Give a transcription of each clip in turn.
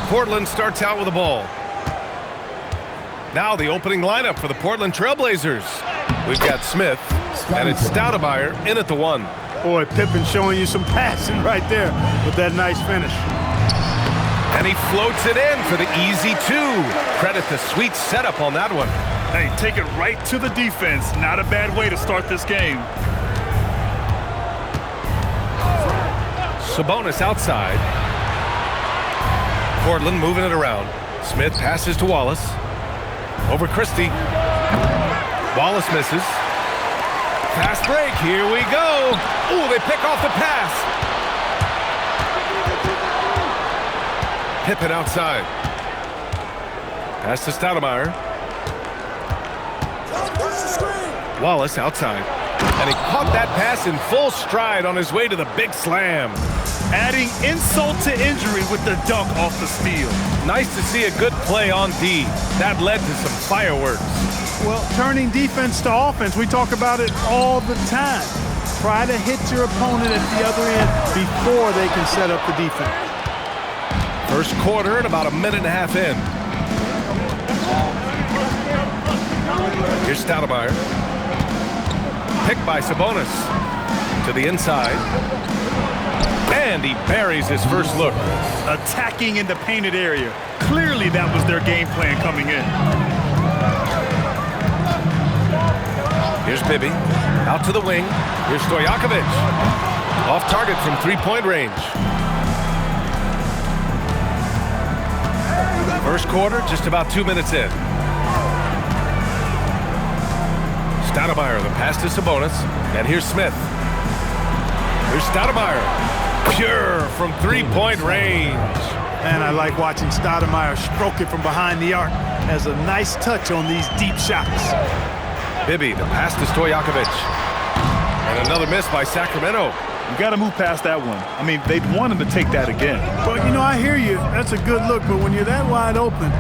Portland starts out with the ball. Now the opening lineup for the Portland Trailblazers. We've got Smith, and it's Stoudemire in at the 1. Boy, Pippen showing you some passing right there with that nice finish. And he floats it in for the easy 2. Credit the sweet setup on that one. Hey, take it right to the defense. Not a bad way to start this game. Sabonis outside. Portland moving it around. Smith passes to Wallace. Over Christie. Wallace misses. Fast break. Here we go. Ooh, they pick off the pass. Pippen outside. Pass to Stoudemire. Wallace outside. And he caught that pass in full stride on his way to the big slam. Adding insult to injury with the dunk off the steal. Nice to see a good play on D. That led to some fireworks. Well, turning defense to offense, we talk about it all the time. Try to hit your opponent at the other end before they can set up the defense. First quarter and about a minute and a half in. Here's Stoudemire. Picked by Sabonis. To the inside. And he buries his first look. Attacking in the painted area. Clearly that was their game plan coming in. Here's Bibby. Out to the wing. Here's Stojakovic. Off target from three-point range. First quarter, just about 2 minutes in. Stoudemire, the pass to Sabonis. And here's Smith. Here's Stoudemire. Pure from three-point range. And I like watching Stoudemire stroke it from behind the arc. Has a nice touch on these deep shots. Bibby, the pass to Stojakovic. And another miss by Sacramento. You got to move past that one. I mean, they'd want him to take that again. Well, you know, I hear you. That's a good look, but when you're that wide open,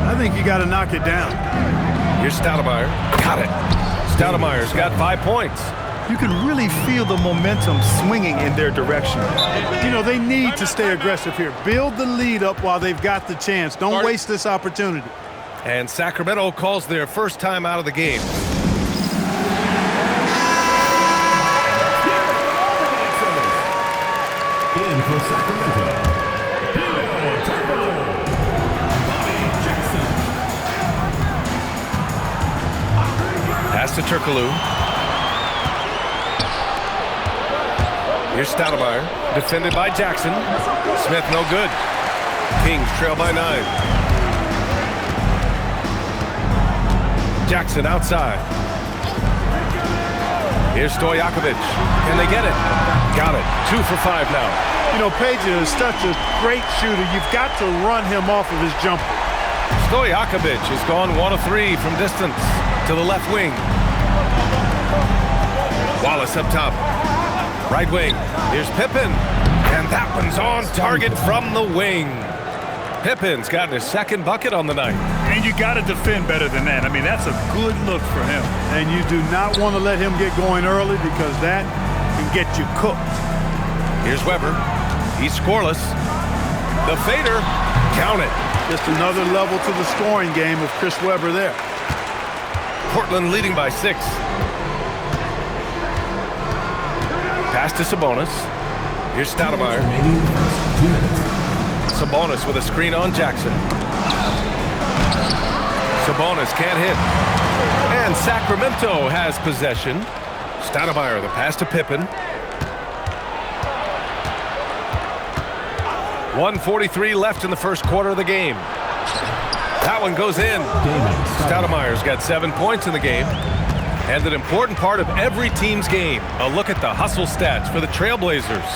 I think you got to knock it down. Here's Stoudemire. Got it. Stoudemire's got 5 points. You can really feel the momentum swinging in their direction. You know, they need to stay aggressive here. Build the lead up while they've got the chance. Don't waste this opportunity. And Sacramento calls their first time out of the game. In for Sacramento. Pass to Turkoglu. Here's Stoudemire, defended by Jackson. Smith no good. Kings trail by 9. Jackson outside. Here's Stojakovic. Can they get it? Got it. 2 for 5 now. You know, Page is such a great shooter. You've got to run him off of his jumper. Stojakovic has gone 1 of 3 from distance to the left wing. Wallace up top. Right wing. Here's Pippen. And that one's on target from the wing. Pippen's gotten his second bucket on the night. And you got to defend better than that. I mean, that's a good look for him. And you do not want to let him get going early because that can get you cooked. Here's Weber. He's scoreless. The fader. Count it. Just another level to the scoring game of Chris Weber there. Portland leading by 6. Pass to Sabonis. Here's Stoudemire. Sabonis with a screen on Jackson. Sabonis can't hit. And Sacramento has possession. Stoudemire, the pass to Pippen. 1:43 left in the first quarter of the game. That one goes in. Stoudemire's got 7 points in the game. And an important part of every team's game. A look at the hustle stats for the Trailblazers.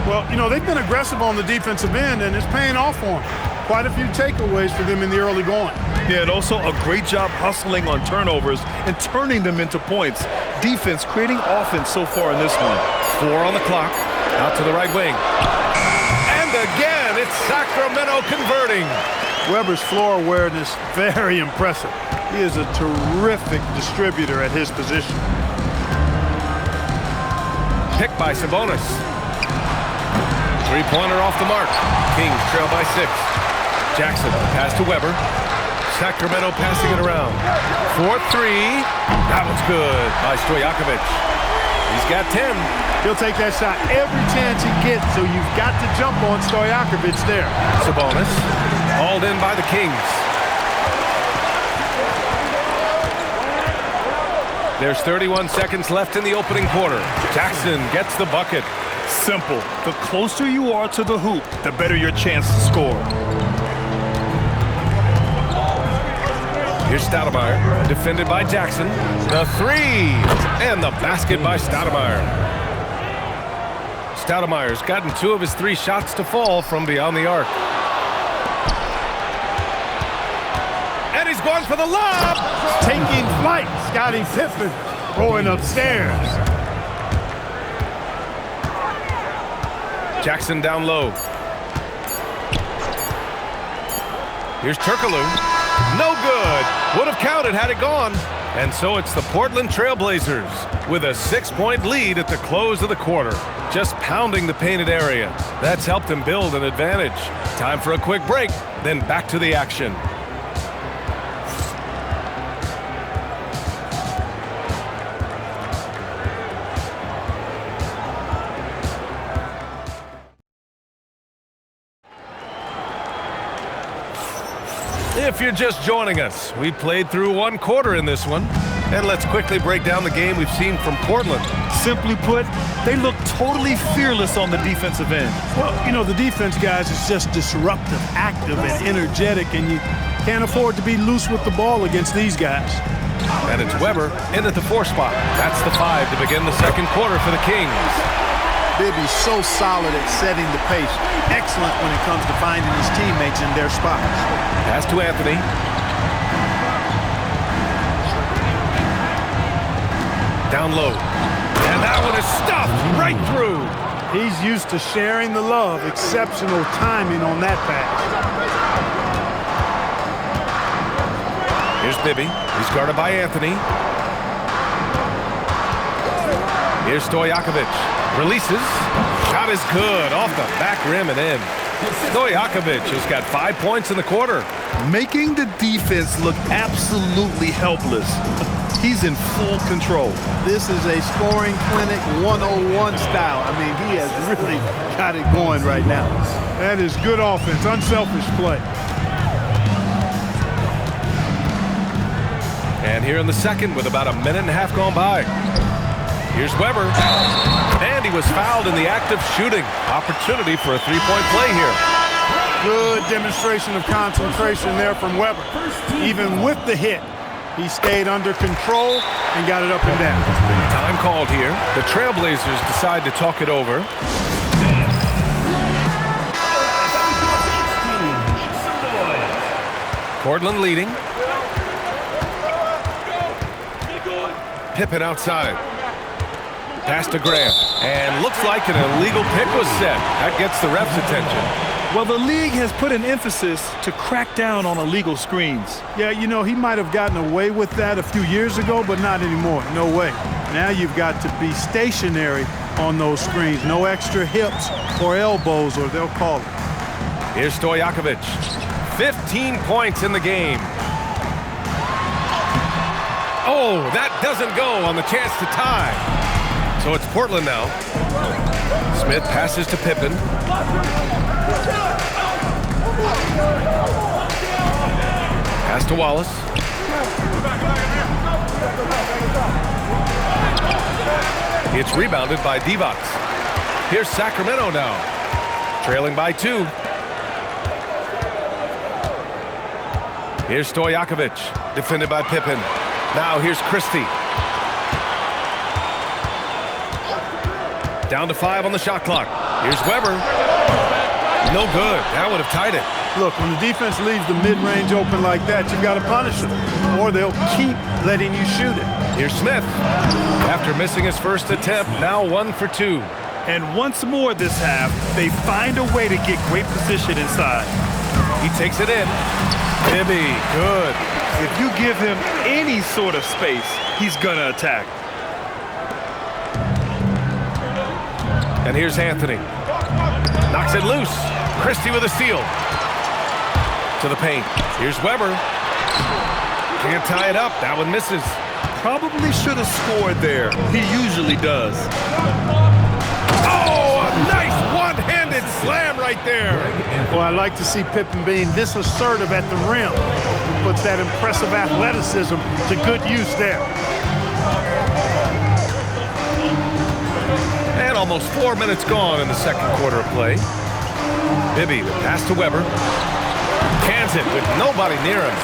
Well, you know, they've been aggressive on the defensive end, and it's paying off for them. Quite a few takeaways for them in the early going. Yeah, and also a great job hustling on turnovers and turning them into points. Defense creating offense so far in this one. 4 on the clock. Out to the right wing. And again, it's Sacramento converting. Weber's floor awareness, very impressive. He is a terrific distributor at his position. Picked by Sabonis. Three-pointer off the mark. Kings trail by 6. Jackson, pass to Weber. Sacramento passing it around. 4-3. That one's good by Stojakovic. He's got 10. He'll take that shot every chance he gets, so you've got to jump on Stojakovic there. Sabonis, hauled in by the Kings. There's 31 seconds left in the opening quarter. Jackson gets the bucket. Simple. The closer you are to the hoop, the better your chance to score. Here's Stoudemire, defended by Jackson. The three, and the basket by Stoudemire. Stoudemire's gotten 2 of his 3 shots to fall from beyond the arc. And he's going for the lob! Taking flight, Scottie Pippen going upstairs. Jackson down low. Here's Turkoglu. No good. Would have counted had it gone. And so it's the Portland Trailblazers with a 6-point lead at the close of the quarter. Just pounding the painted area. That's helped them build an advantage. Time for a quick break, then back to the action. If you're just joining us, we played through 1 quarter in this one. And let's quickly break down the game we've seen from Portland. Simply put, they look totally fearless on the defensive end. Well, you know, the defense, guys, is just disruptive, active, and energetic, and you can't afford to be loose with the ball against these guys. And it's Weber in at the 4 spot. That's the 5 to begin the second quarter for the Kings. Bibby's so solid at setting the pace. Excellent when it comes to finding his teammates in their spots. Pass to Anthony. Down low. And that one is stuffed right through. He's used to sharing the love. Exceptional timing on that pass. Here's Bibby. He's guarded by Anthony. Here's Stojakovic. Releases. Shot is good. Off the back rim and in. Stojakovic has got 5 points in the quarter. Making the defense look absolutely helpless. He's in full control. This is a scoring clinic 101 style. I mean, he has really got it going right now. That is good offense, unselfish play. And here in the second with about a minute and a half gone by. Here's Weber. And he was fouled in the act of shooting. Opportunity for a 3-point play here. Good demonstration of concentration there from Weber. Even with the hit, he stayed under control and got it up and down. Time called here. The Trailblazers decide to talk it over. Portland leading. Pippen outside. Pass to Graham. And looks like an illegal pick was set. That gets the ref's attention. Well, the league has put an emphasis to crack down on illegal screens. Yeah, you know, he might have gotten away with that a few years ago, but not anymore. No way. Now you've got to be stationary on those screens. No extra hips or elbows, or they'll call it. Here's Stojakovic. 15 points in the game. Oh, that doesn't go on the chance to tie. So it's Portland now. Smith passes to Pippen. Pass to Wallace. It's rebounded by Divac. Here's Sacramento now. Trailing by 2. Here's Stojakovic. Defended by Pippen. Now here's Christie. Down to 5 on the shot clock. Here's Weber. No good. That would have tied it. Look, when the defense leaves the mid-range open like that, you've got to punish them, or they'll keep letting you shoot it. Here's Smith. After missing his first attempt, now 1 for 2. And once more this half, they find a way to get great position inside. He takes it in. Bibby, good. If you give him any sort of space, he's gonna attack. And here's Anthony. Knocks it loose. Christie with a steal. To the paint. Here's Weber. Can't tie it up. That one misses. Probably should have scored there. He usually does. Oh, a nice one-handed slam right there. Well, I like to see Pippen being this assertive at the rim. He puts that impressive athleticism to good use there. And almost 4 minutes gone in the second quarter of play. Bibby, the pass to Weber. Cans it with nobody near him.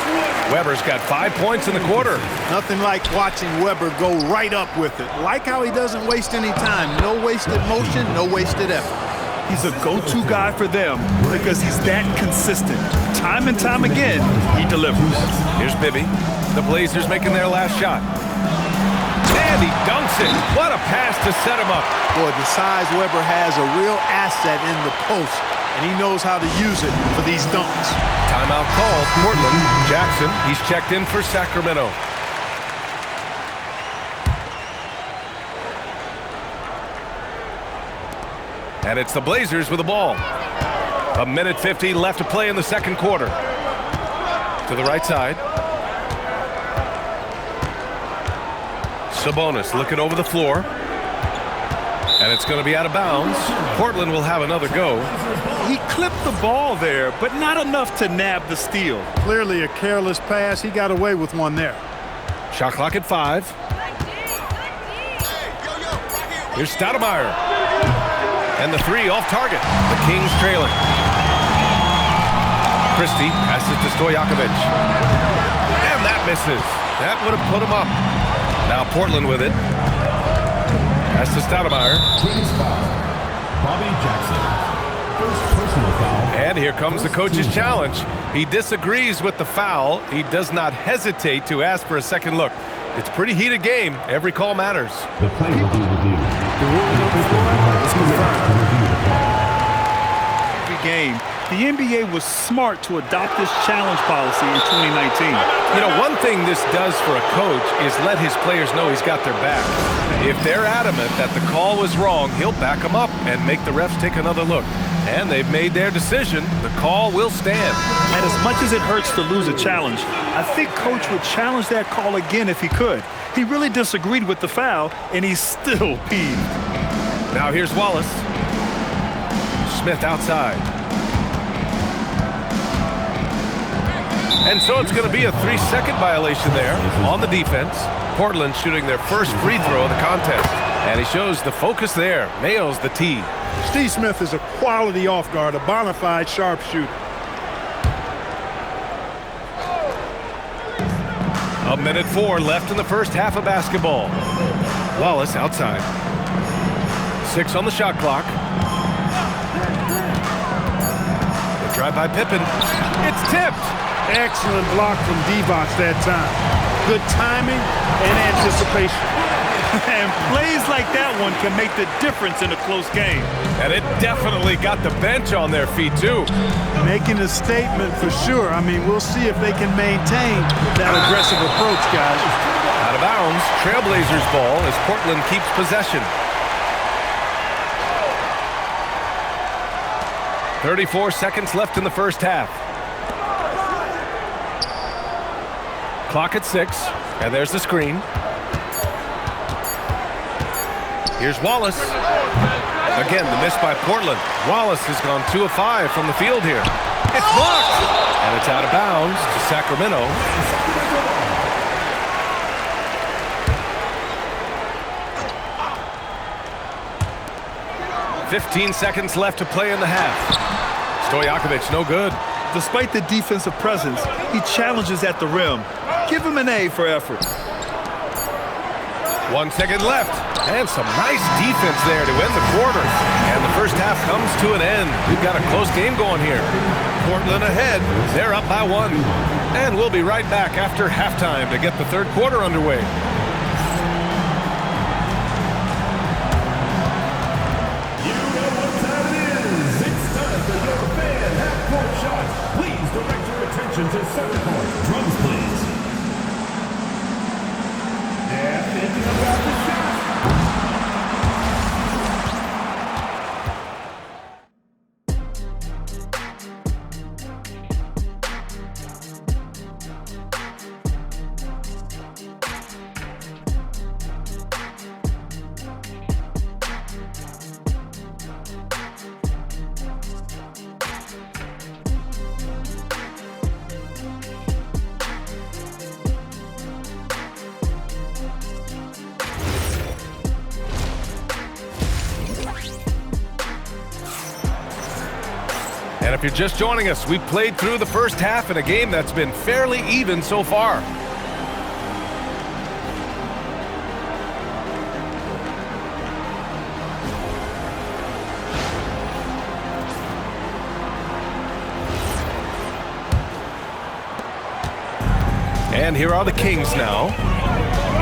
Weber's got 5 points in the quarter. Nothing like watching Weber go right up with it. Like how he doesn't waste any time. No wasted motion, no wasted effort. He's a go-to guy for them because he's that consistent. Time and time again, he delivers. Here's Bibby. The Blazers making their last shot. And he dunks it. What a pass to set him up. Boy, the size Weber has a real asset in the post, and he knows how to use it for these dunks. Timeout called. Portland. Jackson, he's checked in for Sacramento. And it's the Blazers with the ball. 1:50 left to play in the second quarter. To the right side. Sabonis looking over the floor. And it's going to be out of bounds. Portland will have another go. He clipped the ball there, but not enough to nab the steal. Clearly a careless pass. He got away with one there. Shot clock at 5. Here's Stoudemire. And the 3 off target. The Kings trailing. Christie passes to Stojakovic. And that misses. That would have put him up. Now Portland with it. Pass to Stoudemire. Bobby Jackson. First personal foul. And here comes the coach's challenge. He disagrees with the foul. He does not hesitate to ask for a second look. It's a pretty heated game. Every call matters. The play will be reviewed. Every game, the NBA was smart to adopt this challenge policy in 2019. You know, one thing this does for a coach is let his players know he's got their back. If they're adamant that the call was wrong, he'll back them up and make the refs take another look. And they've made their decision. The call will stand. And as much as it hurts to lose a challenge, I think Coach would challenge that call again if he could. He really disagreed with the foul, and he's still peeved. Now here's Wallace. Smith outside. And so it's going to be a 3-second violation there on the defense. Portland shooting their first free throw of the contest. And he shows the focus there. Nails the tee. Steve Smith is a quality off guard, a bona fide sharpshooter. 1:04 left in the first half of basketball. Wallace outside. 6 on the shot clock. The drive by Pippen. It's tipped. Excellent block from Divac that time. Good timing and anticipation. And plays like that one can make the difference in a close game. And it definitely got the bench on their feet, too. Making a statement for sure. I mean, we'll see if they can maintain that aggressive approach, guys. Out of bounds, Trailblazers ball as Portland keeps possession. 34 seconds left in the first half. Clock at 6, and there's the screen. Here's Wallace. Again, the miss by Portland. Wallace has gone 2 of 5 from the field here. It's blocked! And it's out of bounds to Sacramento. "15 seconds left to play in the half. Stojakovic, no good. Despite the defensive presence, he challenges at the rim. Give him an A for effort. 1 second left. And some nice defense there to end the quarter. And the first half comes to an end. We've got a close game going here. Portland ahead. They're up by 1. And we'll be right back after halftime to get the third quarter underway. You know what time it is. It's time for your fan half-court shot. Please direct your attention to center court. Drums, please. And thinking about the shot. And if you're just joining us, we've played through the first half in a game that's been fairly even so far. And here are the Kings now.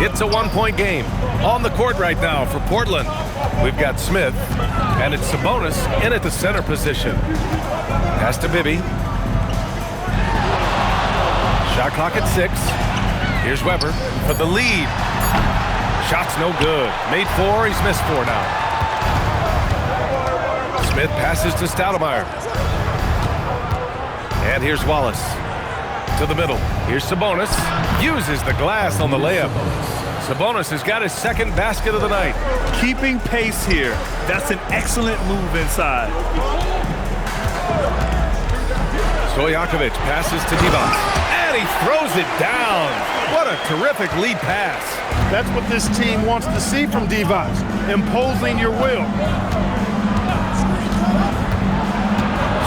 It's a one-point game. On the court right now for Portland, we've got Smith, and it's Sabonis in at the center position. Pass to Bibby. Shot clock at 6. Here's Weber for the lead. Shot's no good. Made 4, he's missed 4 now. Smith passes to Stoudemire. And here's Wallace. To the middle. Here's Sabonis. Uses the glass on the layup. Sabonis has got his second basket of the night. Keeping pace here. That's an excellent move inside. Stojakovic passes to Divac. And he throws it down. What a terrific lead pass. That's what this team wants to see from Divac, imposing your will.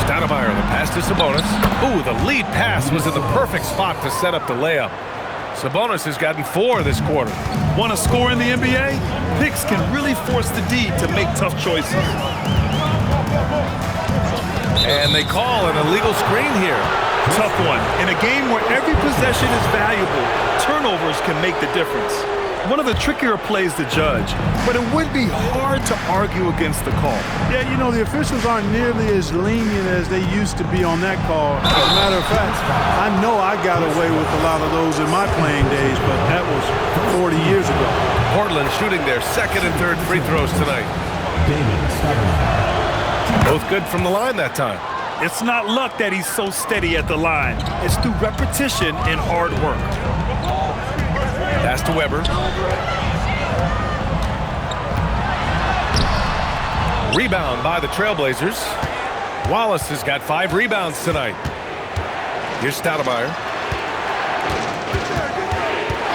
Stoudemire, the pass to Sabonis. Ooh, the lead pass was in the perfect spot to set up the layup. Sabonis has gotten 4 this quarter. Want to score in the NBA? Picks can really force the D to make tough choices. And they call an illegal screen here. Tough one. In a game where every possession is valuable, turnovers can make the difference. One of the trickier plays to judge, but it would be hard to argue against the call. Yeah, you know, the officials aren't nearly as lenient as they used to be on that call. As a matter of fact, I know I got away with a lot of those in my playing days, but that was 40 years ago. Portland shooting their second and third free throws tonight. Both good from the line that time. It's not luck that he's so steady at the line. It's through repetition and hard work. Pass to Weber. Rebound by the Trailblazers. Wallace has got 5 rebounds tonight. Here's Stoudemire.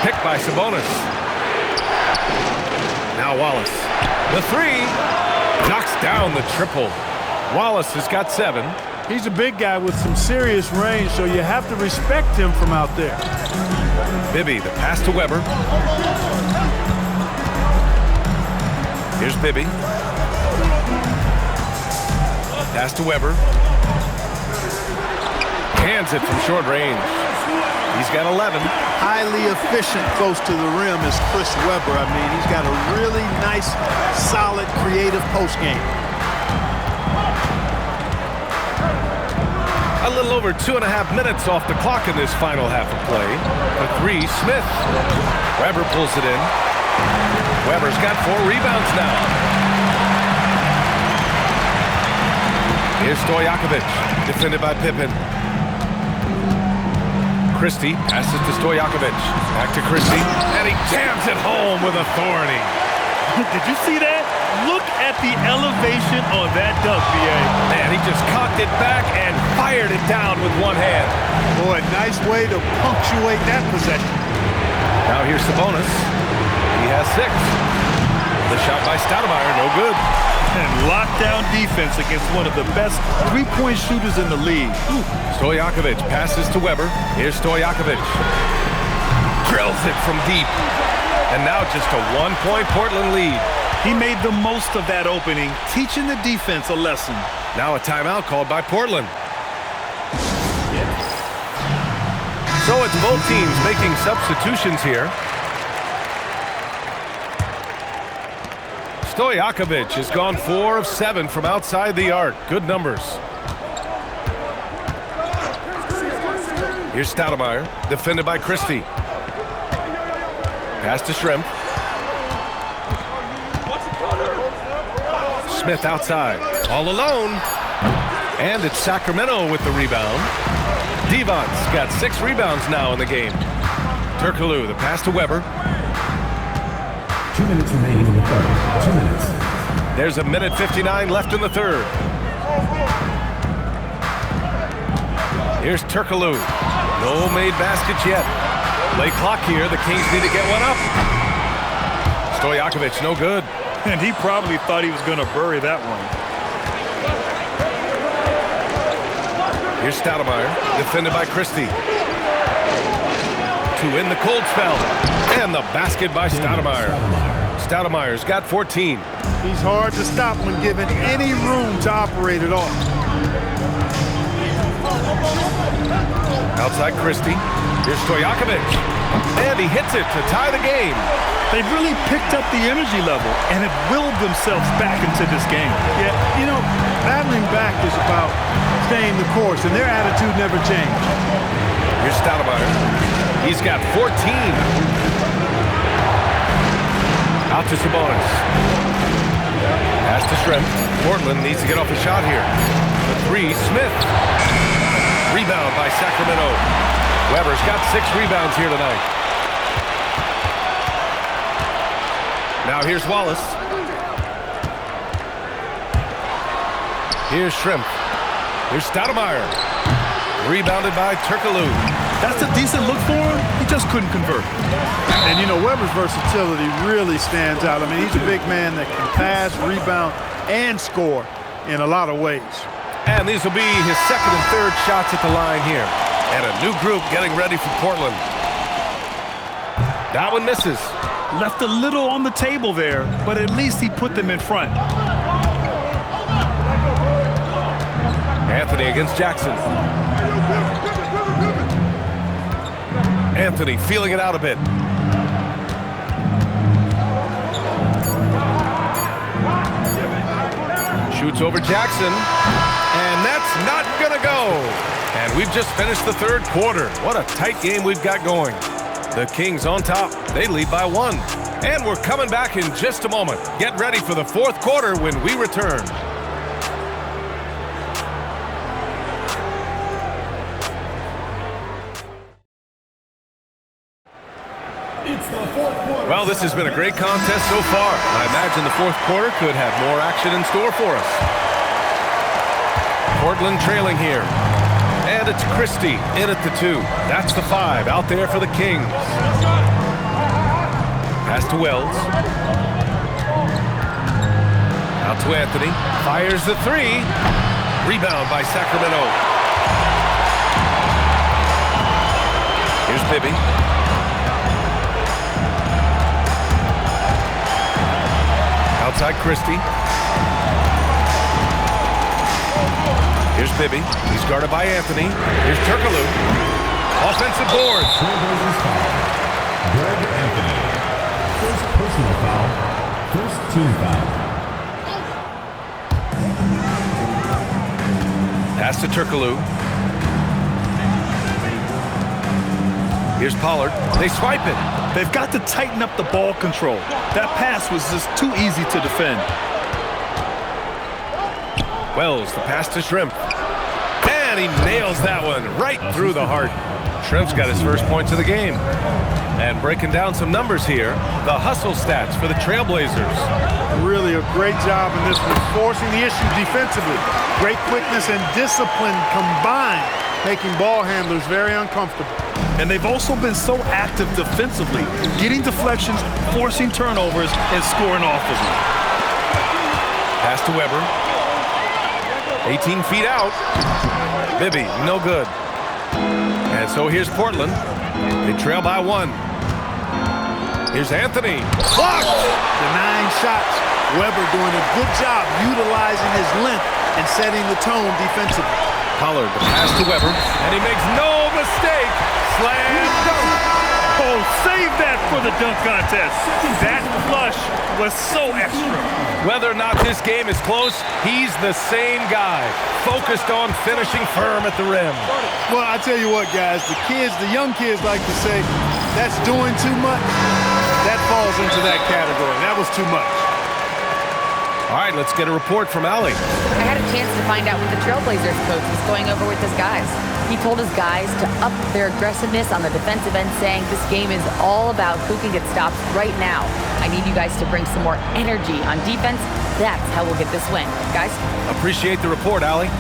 Picked by Sabonis. Now Wallace. The 3. Knocks down the triple. Wallace has got 7. He's a big guy with some serious range, so you have to respect him from out there. Bibby, the pass to Weber. Here's Bibby. Pass to Weber. Hands it from short range. He's got 11. Highly efficient close to the rim is Chris Weber. I mean, he's got a really nice, solid, creative post game. A little over 2.5 minutes off the clock in this final half of play. For 3, Smith. Weber pulls it in. Weber's got 4 rebounds now. Here's Stojakovic, defended by Pippen. Christie passes to Stojakovic. Back to Christie, and he jams it home with authority. Did you see that? Look at the elevation on that dunk, B.A. Man, he just cocked it back and fired it down with one hand. Boy, nice way to punctuate that possession. Now here's Sabonis. He has 6. The shot by Stoudemire, no good. And lockdown defense against one of the best three-point shooters in the league. Stojakovic passes to Weber. Here's Stojakovic. Drills it from deep. And now just a 1-point Portland lead. He made the most of that opening, teaching the defense a lesson. Now a timeout called by Portland. So it's both teams making substitutions here. Stojakovic has gone 4 of 7 from outside the arc. Good numbers. Here's Stoudemire, defended by Christie. Pass to Shrimp. Smith outside, all alone. And it's Sacramento with the rebound. Divac's got 6 rebounds now in the game. Turkoglu, the pass to Weber. 2 minutes remaining in the third. 2 minutes. There's a minute 59 left in the third. Here's Turkoglu. No made baskets yet. Late clock here. The Kings need to get one up. Stojakovic, no good. And he probably thought he was going to bury that one. Here's Stoudemire, defended by Christie. To win the cold spell. And the basket by Stoudemire. Stoudemire's got 14. He's hard to stop when given any room to operate at all. Outside Christie. Here's Stojakovic. And he hits it to tie the game. They've really picked up the energy level and have willed themselves back into this game. Yeah, you know, battling back is about staying the course, and their attitude never changed. Here's Stoudemire. He's got 14. Out to Sabonis. Pass to Shrimp. Portland needs to get off a shot here. The three, Smith. Rebound by Sacramento. Weber's got 6 rebounds here tonight. Now here's Wallace. Here's Shrimp. Here's Stoudemire. Rebounded by Turkoglu. That's a decent look for him. He just couldn't convert. And, you know, Weber's versatility really stands out. I mean, he's a big man that can pass, rebound, and score in a lot of ways. And these will be his second and third shots at the line here. And a new group getting ready for Portland. That one misses. Left a little on the table there, but at least he put them in front. Anthony against Jackson. Anthony feeling it out a bit. Shoots over Jackson. And that's not going to go. And we've just finished the third quarter. What a tight game we've got going. The Kings on top. They lead by 1. And we're coming back in just a moment. Get ready for the fourth quarter when we return. It's the fourth quarter. Well, this has been a great contest so far. I imagine the fourth quarter could have more action in store for us. Portland trailing here. And it's Christie in at the 2. That's the 5 out there for the Kings. Pass to Wells. Out to Anthony. Fires the 3. Rebound by Sacramento. Here's Bibby. Outside Christie. Here's Bibby. He's guarded by Anthony. Here's Turkoglu. Offensive board. Greg Anthony. First personal foul. First team foul. Pass to Turkoglu. Here's Pollard. They swipe it. They've got to tighten up the ball control. That pass was just too easy to defend. Wells, the pass to Shrimp. And he nails that one right through the heart. Shrimp's got his first points of the game. And breaking down some numbers here, the hustle stats for the Trailblazers. Really a great job in this one, forcing the issue defensively. Great quickness and discipline combined, making ball handlers very uncomfortable. And they've also been so active defensively, getting deflections, forcing turnovers, and scoring off of them. Pass to Weber. 18 feet out. Bibby, no good. And so here's Portland. They trail by 1. Here's Anthony. Blocked! Denying shots. Weber doing a good job utilizing his length and setting the tone defensively. Pollard, the pass to Weber. And he makes no mistake. Slam dunk. Oh, save that for the dunk contest. That flush was so extra. Whether or not this game is close, he's the same guy, focused on finishing firm at the rim. Well, I tell you what, guys, the young kids like to say, that's doing too much. That falls into that category. That was too much. All right, let's get a report from Allie. I had a chance to find out what the Trailblazers coach was going over with his guys. He told his guys to up their aggressiveness on the defensive end, saying this game is all about who can get stops right now. I need you guys to bring some more energy on defense. That's how we'll get this win. Guys? Appreciate the report, Allie.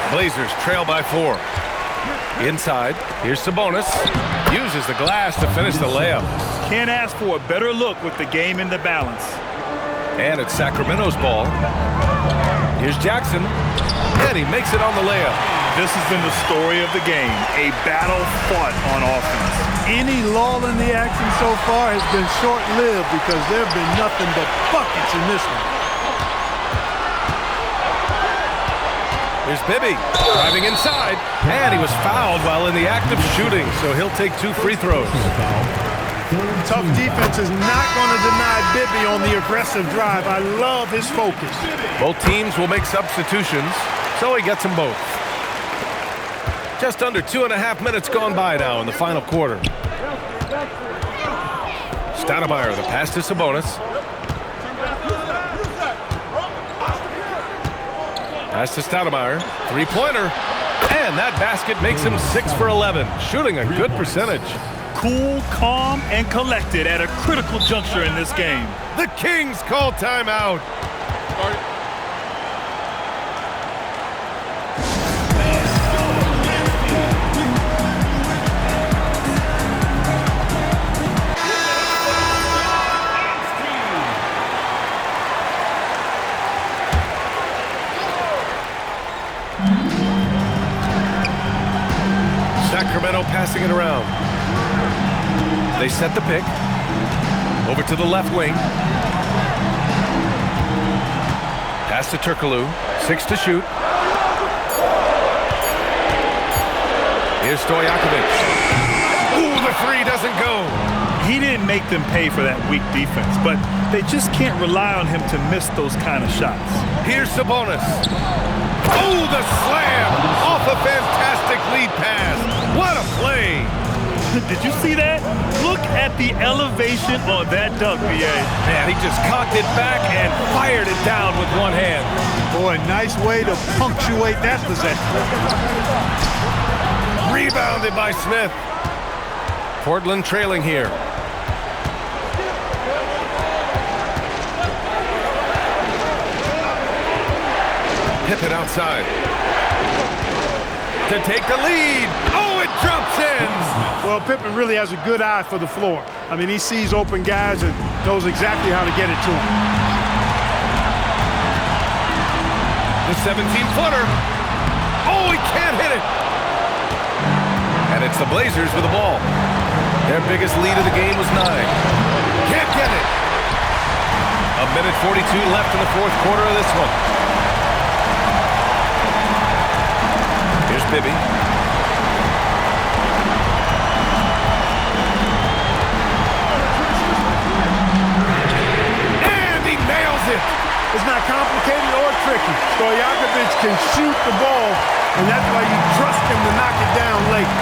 Blazers trail by 4. Inside, here's Sabonis. Uses the glass to finish the layup. Can't ask for a better look with the game in the balance. And it's Sacramento's ball. Here's Jackson. And he makes it on the layup. This has been the story of the game. A battle fought on offense. Any lull in the action so far has been short-lived because there have been nothing but buckets in this one. Here's Bibby driving inside. And he was fouled while in the act of shooting, so he'll take 2 free throws. Tough defense is not going to deny Bibby on the aggressive drive. I love his focus. Both teams will make substitutions, so he gets them both. Just under 2.5 minutes gone by now in the final quarter. Stoudemire, the pass to Sabonis. Pass to Stoudemire. Three-pointer. And that basket makes him 6 for 11, shooting a good percentage. Cool, calm, and collected at a critical juncture in this game. The Kings call timeout. Sacramento passing it around. They set the pick. Over to the left wing. Pass to Turkoglu. 6 to shoot. Here's Stojakovic. Ooh, the three doesn't go. He didn't make them pay for that weak defense, but they just can't rely on him to miss those kind of shots. Here's Sabonis. Oh, the slam off a fantastic lead pass. What a play. Did you see that? Look at the elevation on that dunk, B.A. Man, he just cocked it back and fired it down with one hand. Boy, nice way to punctuate that possession. Rebounded by Smith. Portland trailing here. Pippen outside. To take the lead. Oh, it drops in. Well, Pippen really has a good eye for the floor. I mean, he sees open guys and knows exactly how to get it to them. The 17-footer. Oh, he can't hit it. And it's the Blazers with the ball. Their biggest lead of the game was 9. Can't get it. A minute 42 left in the fourth quarter of this one. Here's Bibby. And he nails it. It's not complicated or tricky. Stojakovic can shoot the ball, and that's why you trust him to knock it down late.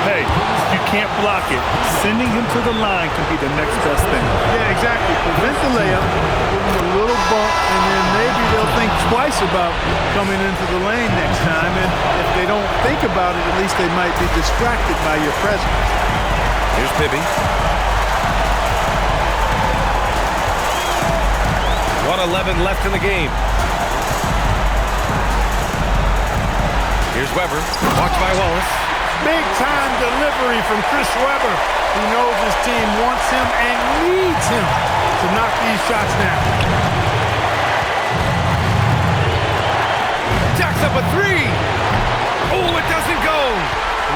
Hey, you can't block it. Sending him to the line can be the next best thing. Yeah, exactly. Prevent the layup, give him a little bump, and then maybe they'll think twice about coming into the lane next time. And if they don't think about it, at least they might be distracted by your presence. Here's Bibby. 1:11 left in the game. Here's Weber. Blocked by Wallace. Big-time delivery from Chris Webber. He knows his team wants him and needs him to knock these shots down. Jacks up a three. Oh, it doesn't go.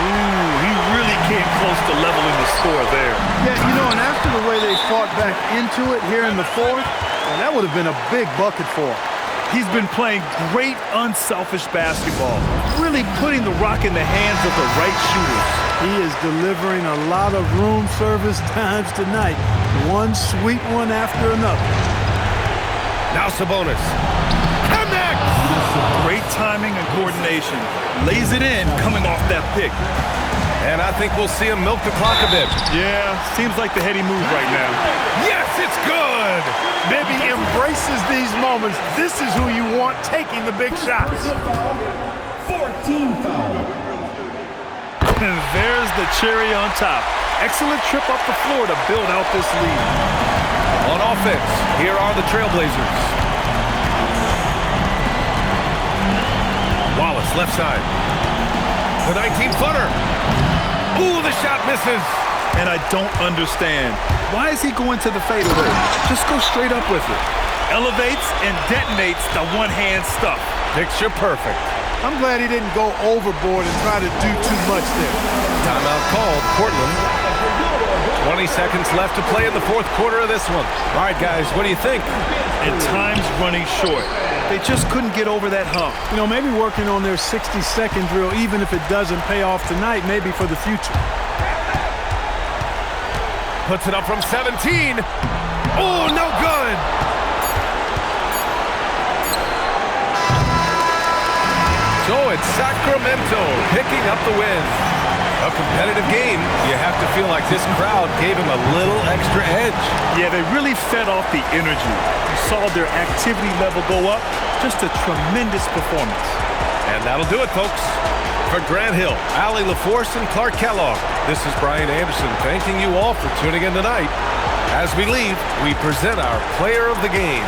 Ooh, he really came close to leveling the score there. Yeah, you know, and after the way they fought back into it here in the fourth, well, that would have been a big bucket for him. He's been playing great, unselfish basketball, really putting the rock in the hands of the right shooters. He is delivering a lot of room service times tonight. One sweet one after another. Now Sabonis. Connects! Great timing and coordination. Lays it in coming off that pick. And I think we'll see him milk the clock a bit. Yeah, seems like the heady move right now. Yes, it's good! Bibby embraces these moments. This is who you want taking the big shots. 14 foul. And there's the cherry on top. Excellent trip up the floor to build out this lead. On offense, here are the Trailblazers. Wallace, left side. The 19-footer. Ooh, the shot misses. And I don't understand. Why is he going to the fadeaway? Just go straight up with it. Elevates and detonates the one-hand stuff. Picture perfect. I'm glad he didn't go overboard and try to do too much there. Timeout called, Portland. 20 seconds left to play in the fourth quarter of this one. All right, guys, what do you think? And time's running short. They just couldn't get over that hump. You know, maybe working on their 60-second drill, even if it doesn't pay off tonight, maybe for the future. Puts it up from 17. Oh, no good. So it's Sacramento picking up the win. A competitive game. You have to feel like this crowd gave him a little extra edge. Yeah, they really fed off the energy. You saw their activity level go up. Just a tremendous performance. And that'll do it, folks. For Grant Hill, Allie LaForce, and Clark Kellogg, this is Brian Anderson thanking you all for tuning in tonight. As we leave, we present our player of the game.